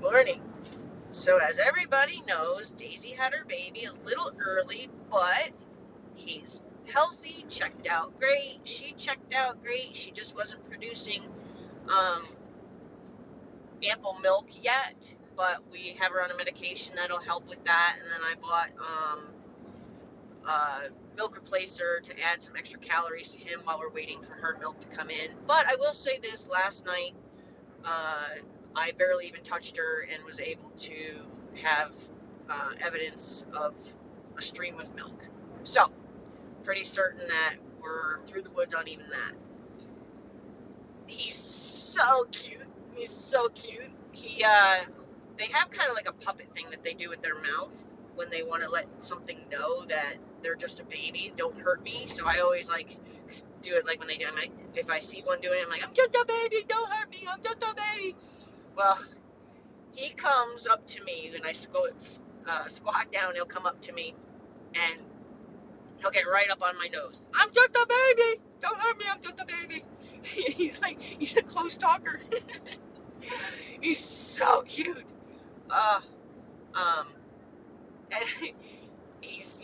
morning. So as everybody knows, Daisy had her baby a little early, but he's healthy, checked out great. She checked out great. She just wasn't producing um, ample milk yet, but we have her on a medication that'll help with that. And then I bought a milk replacer to add some extra calories to him while we're waiting for her milk to come in. But I will say this, last night, I barely even touched her and was able to have evidence of a stream of milk. So, pretty certain that we're through the woods on even that. He's so cute. He's so cute. They have kind of like a puppet thing that they do with their mouth when they want to let something know that they're just a baby. Don't hurt me. So I always like do it like when they do. If I see one doing it, I'm like, I'm just a baby. Don't hurt me. I'm just a baby. Well, he comes up to me and I squat down. He'll come up to me and he'll get right up on my nose. I'm just a baby. Don't hurt me. I'm just a baby. He's a close talker. He's so cute. And he's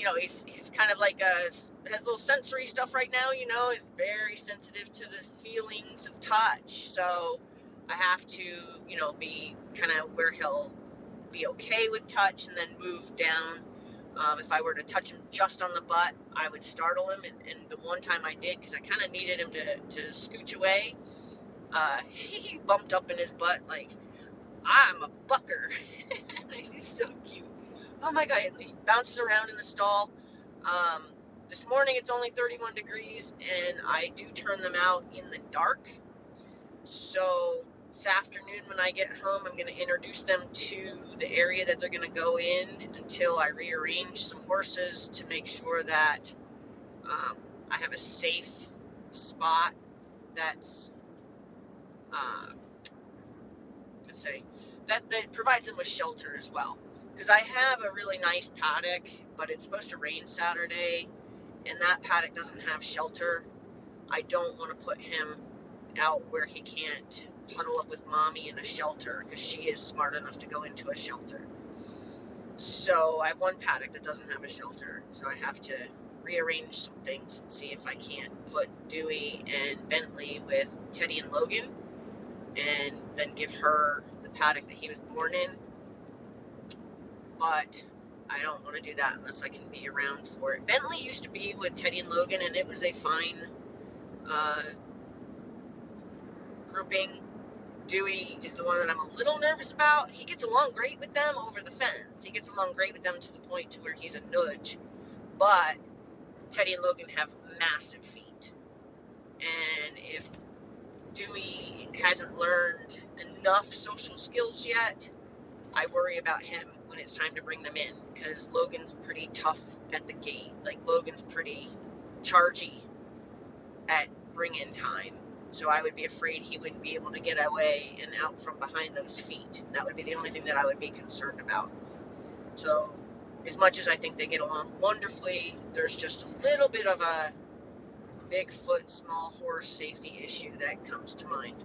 kind of like has little sensory stuff right now. He's very sensitive to the feelings of touch. So I have to, be kind of where he'll be okay with touch and then move down. If I were to touch him just on the butt, I would startle him. And the one time I did, because I kind of needed him to scooch away, he bumped up in his butt like, I'm a bucker. He's so cute. Oh my God, he bounces around in the stall. This morning it's only 31 degrees, and I do turn them out in the dark. So this afternoon when I get home, I'm going to introduce them to the area that they're going to go in until I rearrange some horses to make sure that I have a safe spot that's, that provides them with shelter as well. Because I have a really nice paddock, but it's supposed to rain Saturday, and that paddock doesn't have shelter. I don't want to put him out where he can't huddle up with mommy in a shelter, because she is smart enough to go into a shelter. So I have one paddock that doesn't have a shelter, so I have to rearrange some things and see if I can't put Dewey and Bentley with Teddy and Logan, and then give her the paddock that he was born in. But I don't want to do that unless I can be around for it. Bentley used to be with Teddy and Logan, and it was a fine grouping. Dewey is the one that I'm a little nervous about. He gets along great with them over the fence. He gets along great with them to the point to where he's a nudge. But Teddy and Logan have massive feet. And if Dewey hasn't learned enough social skills yet, I worry about him when it's time to bring them in, because Logan's pretty tough at the gate. Like, Logan's pretty chargy at bring-in time. So I would be afraid he wouldn't be able to get away and out from behind those feet. That would be the only thing that I would be concerned about. So as much as I think they get along wonderfully, there's just a little bit of a Bigfoot small horse safety issue that comes to mind.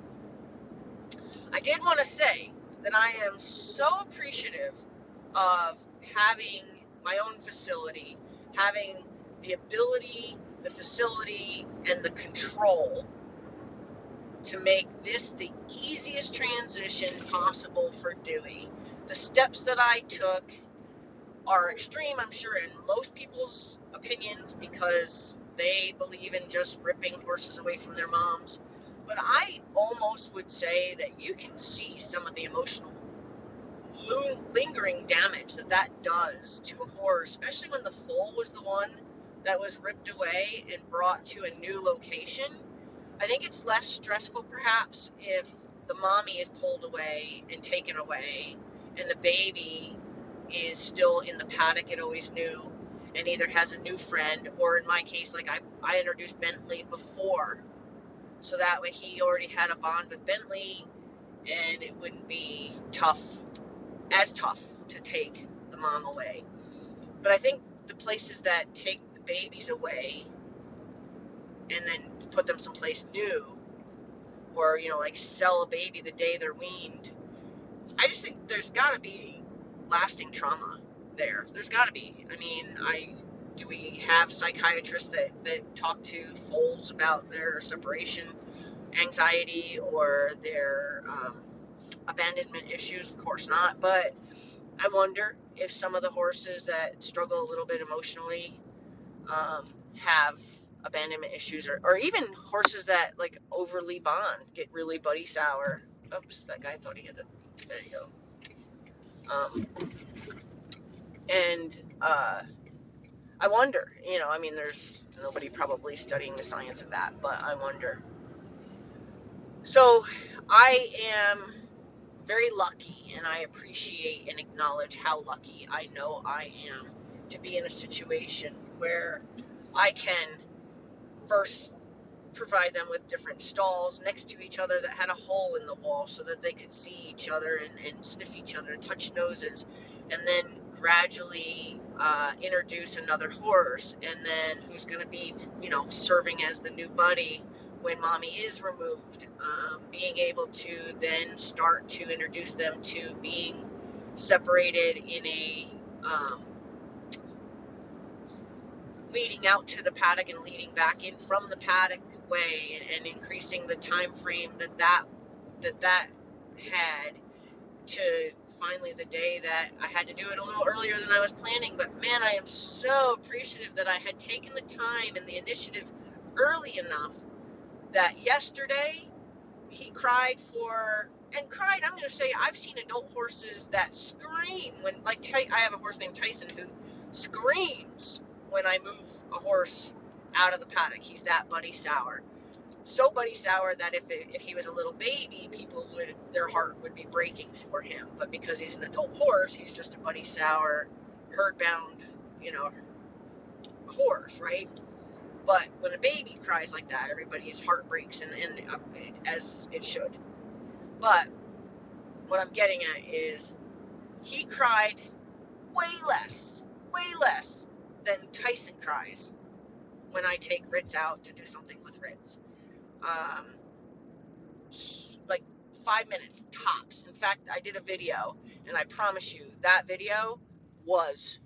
I did want to say that I am so appreciative of having my own facility, having the ability, the facility, and the control to make this the easiest transition possible for Dewey. The steps that I took are extreme, I'm sure, in most people's opinions, because they believe in just ripping horses away from their moms. But I almost would say that you can see some of the emotional lingering damage that does to a horse, especially when the foal was the one that was ripped away and brought to a new location. I think it's less stressful perhaps if the mommy is pulled away and taken away and the baby is still in the paddock it always knew and either has a new friend, or in my case, like I introduced Bentley before, so that way he already had a bond with Bentley and it wouldn't be as tough to take the mom away. But I think the places that take the babies away and then put them someplace new, or like sell a baby the day they're weaned, I just think there's got to be lasting trauma there. There's got to be. I mean, do we have psychiatrists that talk to foals about their separation anxiety or their abandonment issues? Of course not. But I wonder if some of the horses that struggle a little bit emotionally have abandonment issues, or even horses that like overly bond, get really buddy sour. Oops, that guy thought he had the. There you go. And I wonder, I mean, there's nobody probably studying the science of that, but I wonder. So I am very lucky, and I appreciate and acknowledge how lucky I know I am to be in a situation where I can first provide them with different stalls next to each other that had a hole in the wall so that they could see each other and sniff each other and touch noses, and then gradually introduce another horse, and then who's going to be serving as the new buddy when mommy is removed, being able to then start to introduce them to being separated in a leading out to the paddock and leading back in from the paddock way, and increasing the time frame that had to finally the day that I had to do it a little earlier than I was planning. But man, I am so appreciative that I had taken the time and the initiative early enough that yesterday he cried I'm going to say, I've seen adult horses that scream when, like, I have a horse named Tyson who screams when I move a horse out of the paddock. He's that buddy sour. So buddy sour that if he was a little baby, their heart would be breaking for him. But because he's an adult horse, he's just a buddy sour, herd bound, horse, right? But when a baby cries like that, everybody's heart breaks, and as it should. But what I'm getting at is he cried way less than Tyson cries when I take Ritz out to do something with Ritz. Like 5 minutes tops. In fact, I did a video, and I promise you that video was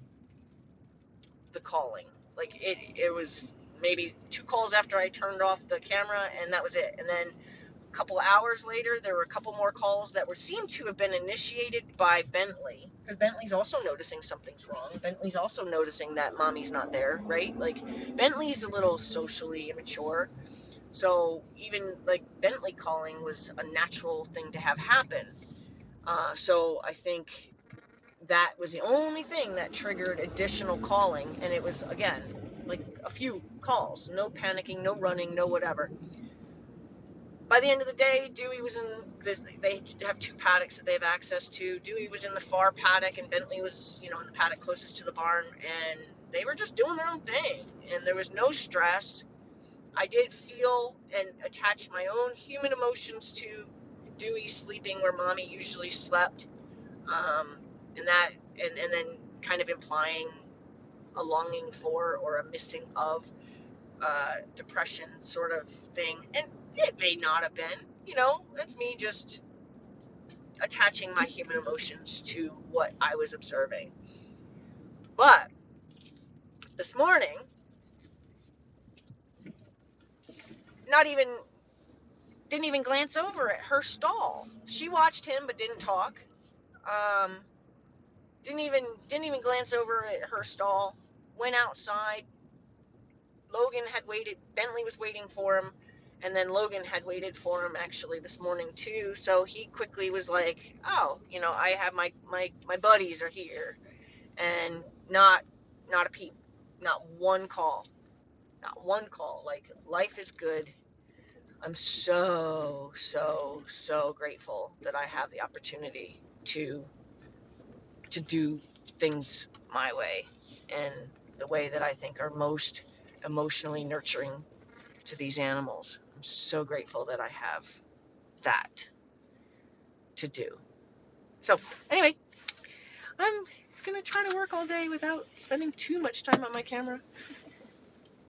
the calling. Like it was maybe 2 calls after I turned off the camera, and that was it. And then a couple hours later, there were a couple more calls that seemed to have been initiated by Bentley, because Bentley's also noticing something's wrong. Bentley's also noticing that mommy's not there, right? Like, Bentley's a little socially immature, so even like Bentley calling was a natural thing to have happen. So I think that was the only thing that triggered additional calling, and it was, again, like a few calls, no panicking, no running, no whatever. By the end of the day, Dewey was in this. They have 2 paddocks that they have access to. Dewey was in the far paddock, and Bentley was, in the paddock closest to the barn, and they were just doing their own thing, and there was no stress. I did feel and attach my own human emotions to Dewey sleeping where mommy usually slept, and then kind of implying a longing for or a missing of depression sort of thing. And it may not have been, that's me just attaching my human emotions to what I was observing. But this morning, didn't even glance over at her stall. She watched him but didn't talk. Didn't even glance over at her stall. Went outside. Logan had waited. Bentley was waiting for him, and then Logan had waited for him actually this morning too. So he quickly was like, "Oh, I have my buddies are here," and not a peep, not one call, not one call. Like, life is good. I'm so grateful that I have the opportunity to do things my way, and the way that I think are most emotionally nurturing to these animals. I'm so grateful that I have that to do. So anyway, I'm gonna try to work all day without spending too much time on my camera.